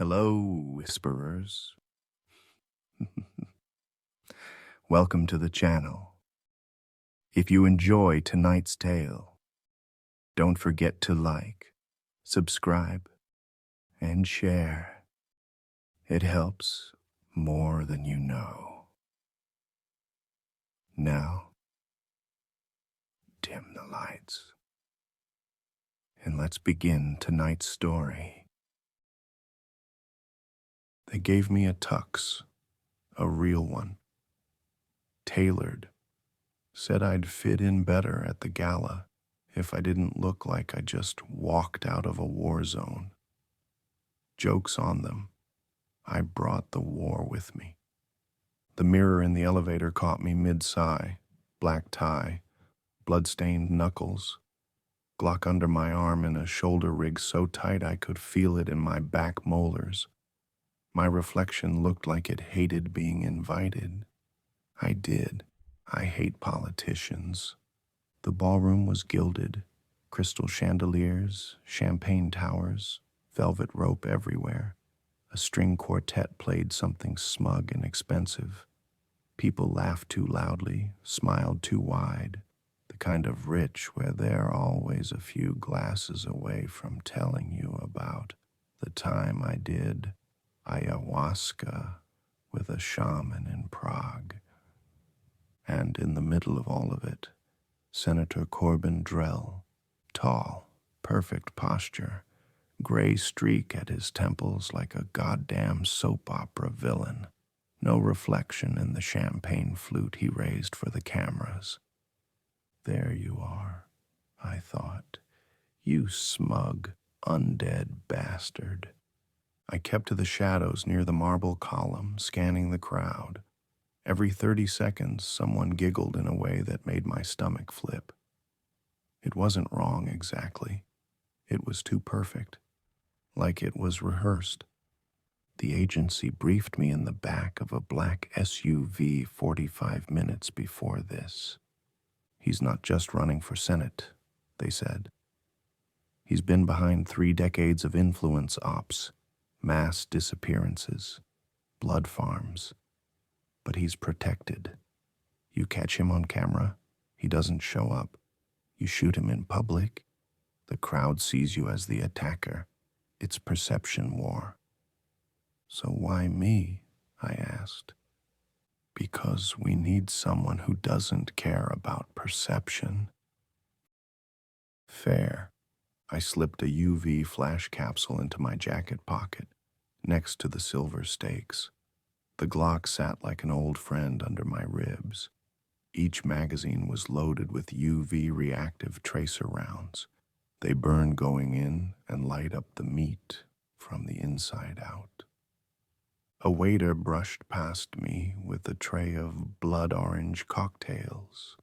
Hello, whisperers. Welcome to the channel. If you enjoy tonight's tale, don't forget to like, subscribe, and share. It helps more than you know. Now, dim the lights, and let's begin tonight's story. They gave me a tux, a real one, tailored. Said I'd fit in better at the gala if I didn't look like I just walked out of a war zone. Joke's on them. I brought the war with me. The mirror in the elevator caught me mid-sigh, black tie, blood-stained knuckles, Glock under my arm and a shoulder rig so tight I could feel it in my back molars. My reflection looked like it hated being invited. I did. I hate politicians. The ballroom was gilded, crystal chandeliers, champagne towers, velvet rope everywhere. A string quartet played something smug and expensive. People laughed too loudly, smiled too wide, the kind of rich where they're always a few glasses away from telling you about the time I did ayahuasca with a shaman in Prague. And in the middle of all of it, Senator Corbin Drell, tall, perfect posture, gray streak at his temples like a goddamn soap opera villain. No reflection in the champagne flute he raised for the cameras. There you are, I thought. You smug, undead bastard. I kept to the shadows near the marble column, scanning the crowd. Every 30 seconds, someone giggled in a way that made my stomach flip. It wasn't wrong exactly. It was too perfect, like it was rehearsed. The agency briefed me in the back of a black SUV 45 minutes before this. He's not just running for Senate, they said. He's been behind 3 decades of influence ops, mass disappearances, blood farms. But he's protected. You catch him on camera, he doesn't show up. You shoot him in public, the crowd sees you as the attacker. It's perception war. So why me? I asked. Because we need someone who doesn't care about perception. Fair. I slipped a UV flash capsule into my jacket pocket, next to the silver stakes. The Glock sat like an old friend under my ribs. Each magazine was loaded with UV reactive tracer rounds. They burn going in and light up the meat from the inside out. A waiter brushed past me with a tray of blood orange cocktails.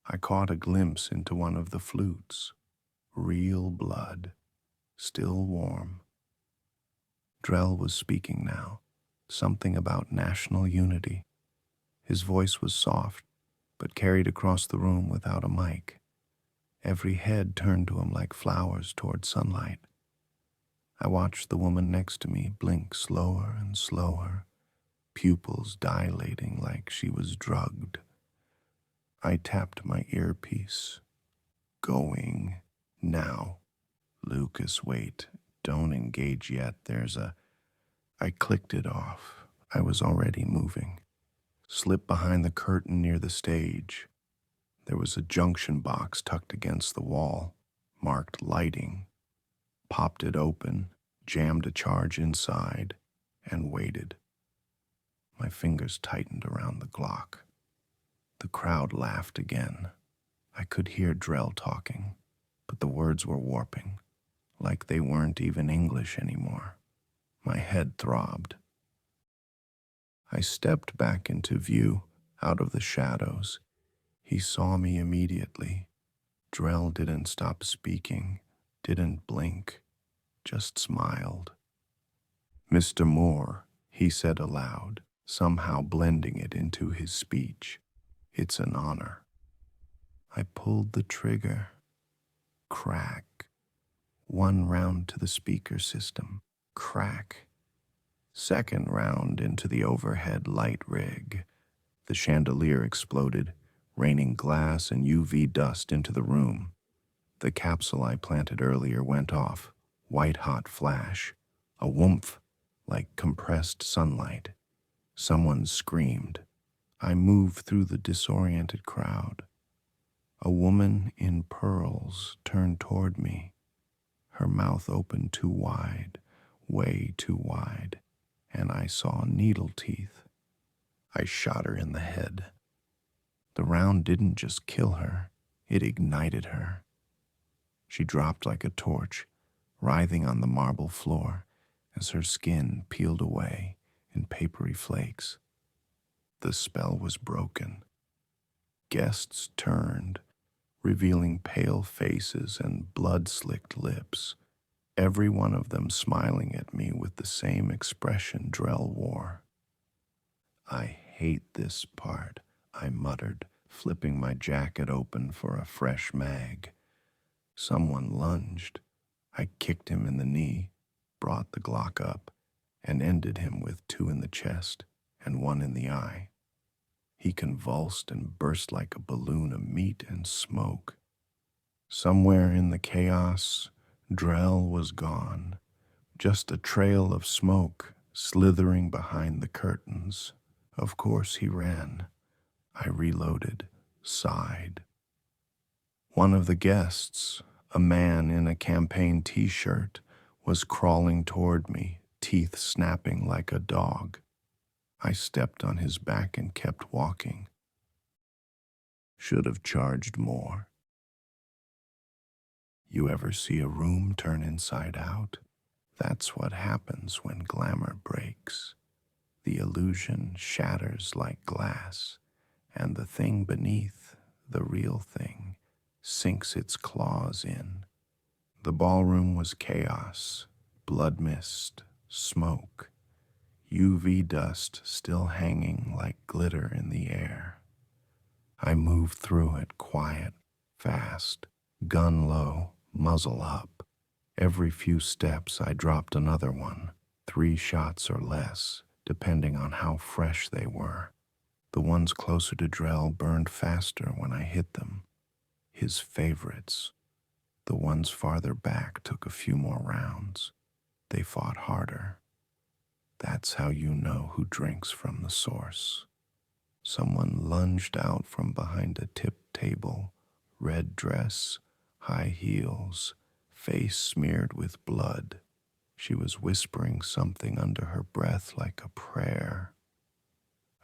I caught a glimpse into one of the flutes. Real blood, still warm. Drell was speaking now. Something about national unity. His voice was soft, but carried across the room without a mic. Every head turned to him like flowers toward sunlight. I watched the woman next to me blink slower and slower, pupils dilating like she was drugged. I tapped my earpiece. Going now. Lucas, wait. Don't engage yet. I clicked it off. I was already moving. Slipped behind the curtain near the stage. There was a junction box tucked against the wall, marked lighting. Popped it open, jammed a charge inside, and waited. My fingers tightened around the Glock. The crowd laughed again. I could hear Drell talking, but the words were warping, like they weren't even English anymore. My head throbbed. I stepped back into view, out of the shadows. He saw me immediately. Drell didn't stop speaking, didn't blink, just smiled. "Mr. Moore," he said aloud, somehow blending it into his speech. "It's an honor." I pulled the trigger. Crack. One round to the speaker system. Crack. Second round into the overhead light rig. The chandelier exploded, raining glass and UV dust into the room. The capsule I planted earlier went off, white-hot flash, a whoomph like compressed sunlight. Someone screamed. I moved through the disoriented crowd. A woman in pearls turned toward me, her mouth open too wide, way too wide, and I saw needle teeth. I shot her in the head. The round didn't just kill her, it ignited her. She dropped like a torch, writhing on the marble floor as her skin peeled away in papery flakes. The spell was broken. Guests turned, revealing pale faces and blood-slicked lips, every one of them smiling at me with the same expression Drell wore. "I hate this part," I muttered, flipping my jacket open for a fresh mag. Someone lunged. I kicked him in the knee, brought the Glock up, and ended him with 2 in the chest and 1 in the eye. He convulsed and burst like a balloon of meat and smoke. Somewhere in the chaos, Drell was gone, just a trail of smoke slithering behind the curtains. Of course he ran. I reloaded, sighed. One of the guests, a man in a campaign t-shirt, was crawling toward me, teeth snapping like a dog. I stepped on his back and kept walking. Should have charged more. You ever see a room turn inside out? That's what happens when glamour breaks. The illusion shatters like glass, and the thing beneath, the real thing, sinks its claws in. The ballroom was chaos, blood mist, smoke, UV dust still hanging like glitter in the air. I moved through it quiet, fast, gun low, muzzle up. Every few steps I dropped another one, 3 shots or less, depending on how fresh they were. The ones closer to Drell burned faster when I hit them. His favorites. The ones farther back took a few more rounds. They fought harder. That's how you know who drinks from the source. Someone lunged out from behind a tipped table, red dress, high heels, face smeared with blood. She was whispering something under her breath like a prayer.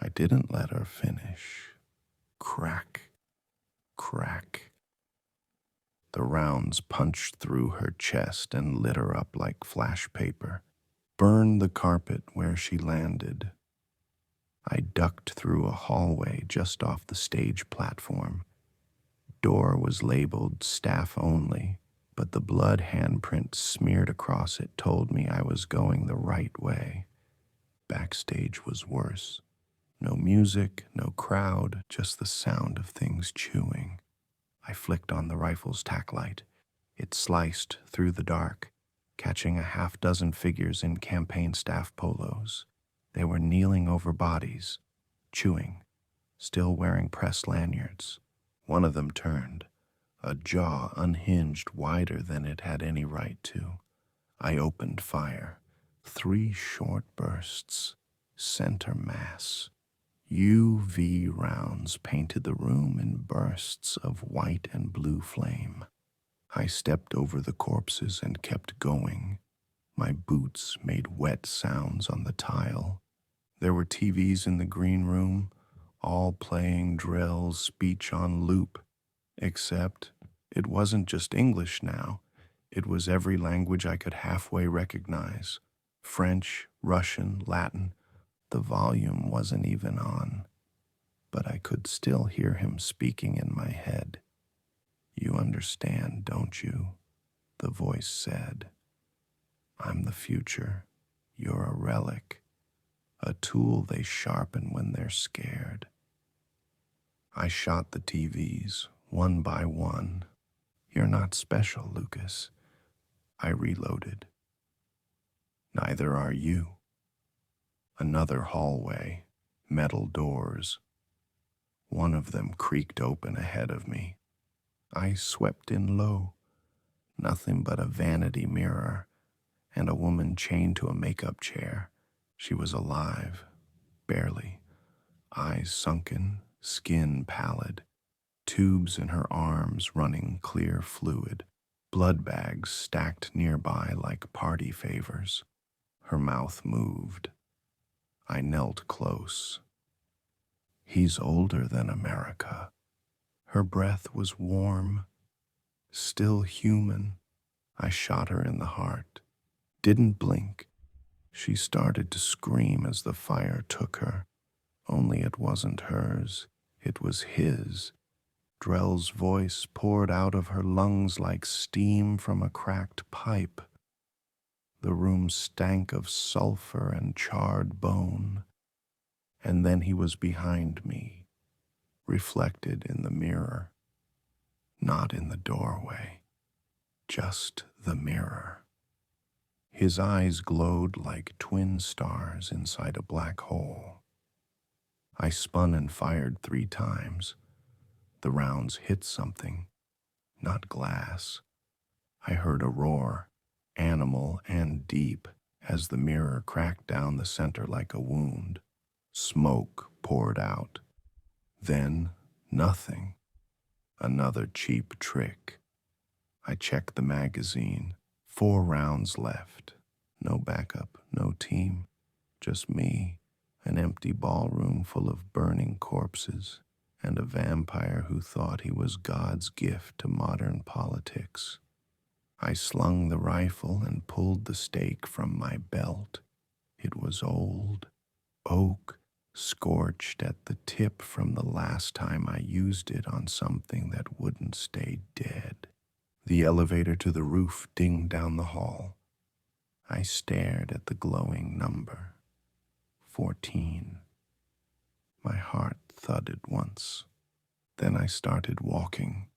I didn't let her finish. Crack, crack. The rounds punched through her chest and lit her up like flash paper, burned the carpet where she landed. I ducked through a hallway just off the stage platform. Door was labeled staff only, but the blood handprint smeared across it told me I was going the right way. Backstage was worse. No music, no crowd, just the sound of things chewing. I flicked on the rifle's tack light. It sliced through the dark, catching a half-dozen figures in campaign staff polos. They were kneeling over bodies, chewing, still wearing press lanyards. One of them turned, a jaw unhinged wider than it had any right to. I opened fire. 3 short bursts, center mass. UV rounds painted the room in bursts of white and blue flame. I stepped over the corpses and kept going. My boots made wet sounds on the tile. There were TVs in the green room, all playing Drell's speech on loop. Except it wasn't just English now. It was every language I could halfway recognize. French, Russian, Latin. The volume wasn't even on, but I could still hear him speaking in my head. "You understand, don't you?" the voice said. "I'm the future. You're a relic, a tool they sharpen when they're scared." I shot the TVs, one by one. "You're not special, Lucas." I reloaded. Neither are you. Another hallway, metal doors. One of them creaked open ahead of me. I swept in low. Nothing but a vanity mirror and a woman chained to a makeup chair. She was alive, barely. Eyes sunken, skin pallid, tubes in her arms running clear fluid, blood bags stacked nearby like party favors. Her mouth moved. I knelt close. He's older than America. Her breath was warm, still human. I shot her in the heart. Didn't blink. She started to scream as the fire took her. Only it wasn't hers. It was his. Drell's voice poured out of her lungs like steam from a cracked pipe. The room stank of sulfur and charred bone. And then he was behind me, reflected in the mirror. Not in the doorway, just the mirror. His eyes glowed like twin stars inside a black hole. I spun and fired 3 times. The rounds hit something, not glass. I heard a roar, animal and deep, as the mirror cracked down the center like a wound. Smoke poured out. Then, nothing. Another cheap trick. I checked the magazine. 4 rounds left. No backup, no team. Just me, an empty ballroom full of burning corpses, and a vampire who thought he was God's gift to modern politics. I slung the rifle and pulled the stake from my belt. It was old, oak, scorched at the tip from the last time I used it on something that wouldn't stay dead. The elevator to the roof dinged down the hall. I stared at the glowing number, 14. My heart thudded once. Then I started walking.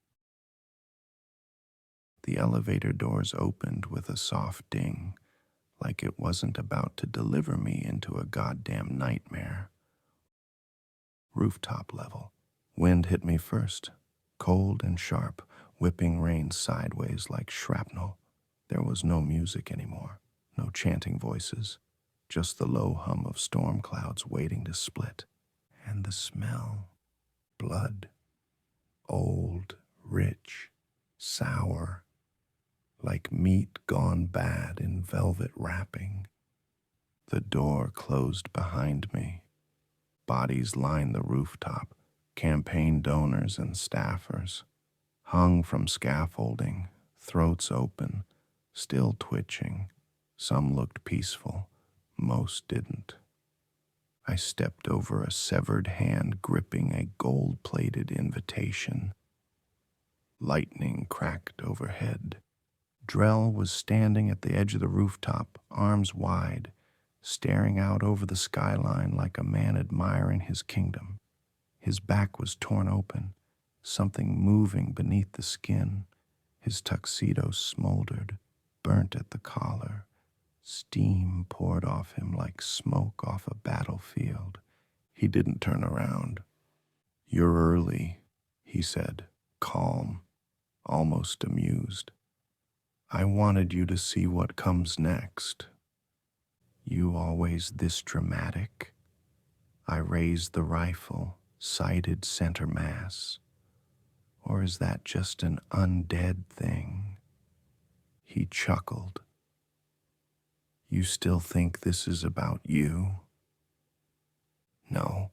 The elevator doors opened with a soft ding, like it wasn't about to deliver me into a goddamn nightmare. Rooftop level. Wind hit me first, cold and sharp, whipping rain sideways like shrapnel. There was no music anymore, no chanting voices, just the low hum of storm clouds waiting to split. And the smell. Blood. Old, rich, sour, like meat gone bad in velvet wrapping. The door closed behind me. Bodies lined the rooftop, campaign donors and staffers, hung from scaffolding, throats open, still twitching. Some looked peaceful, most didn't. I stepped over a severed hand gripping a gold-plated invitation. Lightning cracked overhead. Drell was standing at the edge of the rooftop, arms wide, staring out over the skyline like a man admiring his kingdom. His back was torn open, something moving beneath the skin. His tuxedo smoldered, burnt at the collar. Steam poured off him like smoke off a battlefield. He didn't turn around. "You're early," he said, calm, almost amused. "I wanted you to see what comes next." "You always this dramatic?" I raised the rifle, sighted center mass. "Or is that just an undead thing?" He chuckled. "You still think this is about you?" "No,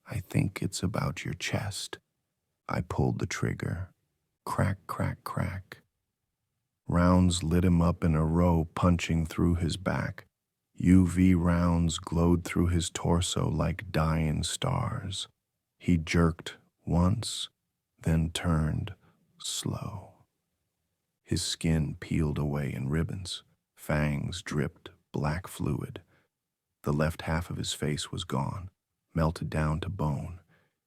I think it's about your chest." I pulled the trigger. Crack, crack, crack. Rounds lit him up in a row, punching through his back. UV rounds glowed through his torso like dying stars. He jerked once, then turned, slow. His skin peeled away in ribbons. Fangs dripped black fluid. The left half of his face was gone, melted down to bone.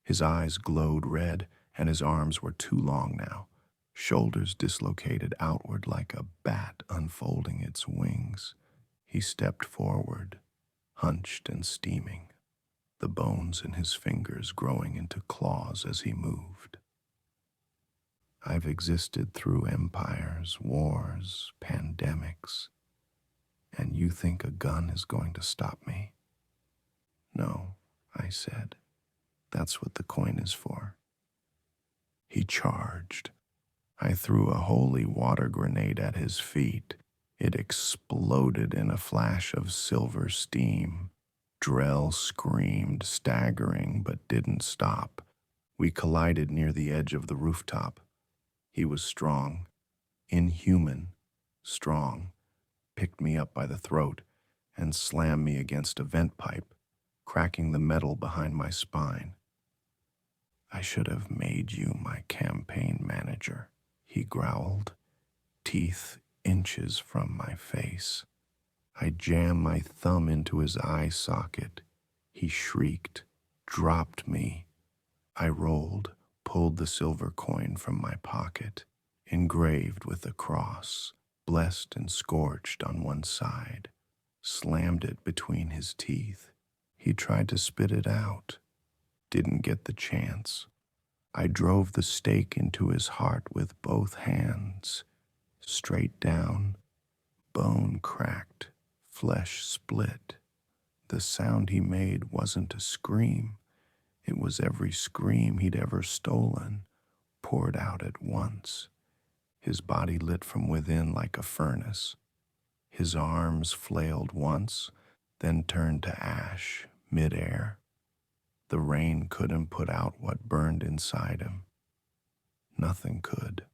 His eyes glowed red, and his arms were too long now, shoulders dislocated outward like a bat unfolding its wings. He stepped forward, hunched and steaming, the bones in his fingers growing into claws as he moved. I've existed through empires, wars, pandemics, and you think a gun is going to stop me? No, I said. That's what the coin is for. He charged. I threw a holy water grenade at his feet. It exploded in a flash of silver steam. Drell screamed, staggering, but didn't stop. We collided near the edge of the rooftop. He was strong, inhuman, strong, picked me up by the throat and slammed me against a vent pipe, cracking the metal behind my spine. I should have made you my campaign manager, he growled, teeth inches from my face. I jammed my thumb into his eye socket. He shrieked, dropped me. I rolled, pulled the silver coin from my pocket, engraved with a cross, blessed and scorched on one side, slammed it between his teeth. He tried to spit it out, didn't get the chance. I drove the stake into his heart with both hands, straight down, bone cracked, flesh split. The sound he made wasn't a scream. It was every scream he'd ever stolen, poured out at once. His body lit from within like a furnace. His arms flailed once, then turned to ash, midair. The rain couldn't put out what burned inside him. Nothing could.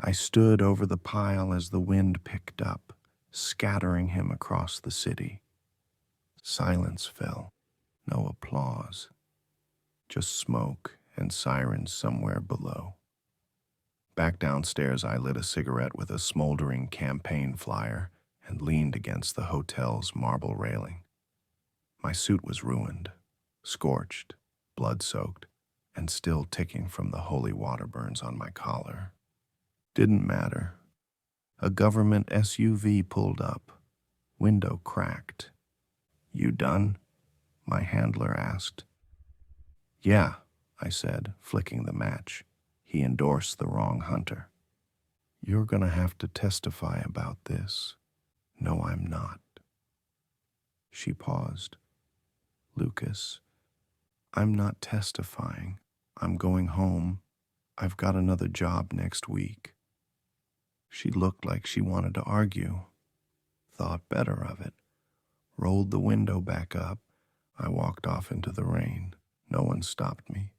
I stood over the pile as the wind picked up, scattering him across the city. Silence fell. No applause. Just smoke and sirens somewhere below. Back downstairs, I lit a cigarette with a smoldering campaign flyer and leaned against the hotel's marble railing. My suit was ruined, scorched, blood-soaked, and still ticking from the holy water burns on my collar. Didn't matter. A government SUV pulled up, window cracked. "You done?" my handler asked. "Yeah," I said, flicking the match. He endorsed the wrong hunter. "You're gonna have to testify about this." "No, I'm not." She paused. "Lucas, I'm not testifying. I'm going home. I've got another job next week." She looked like she wanted to argue. Thought better of it. Rolled the window back up. I walked off into the rain. No one stopped me.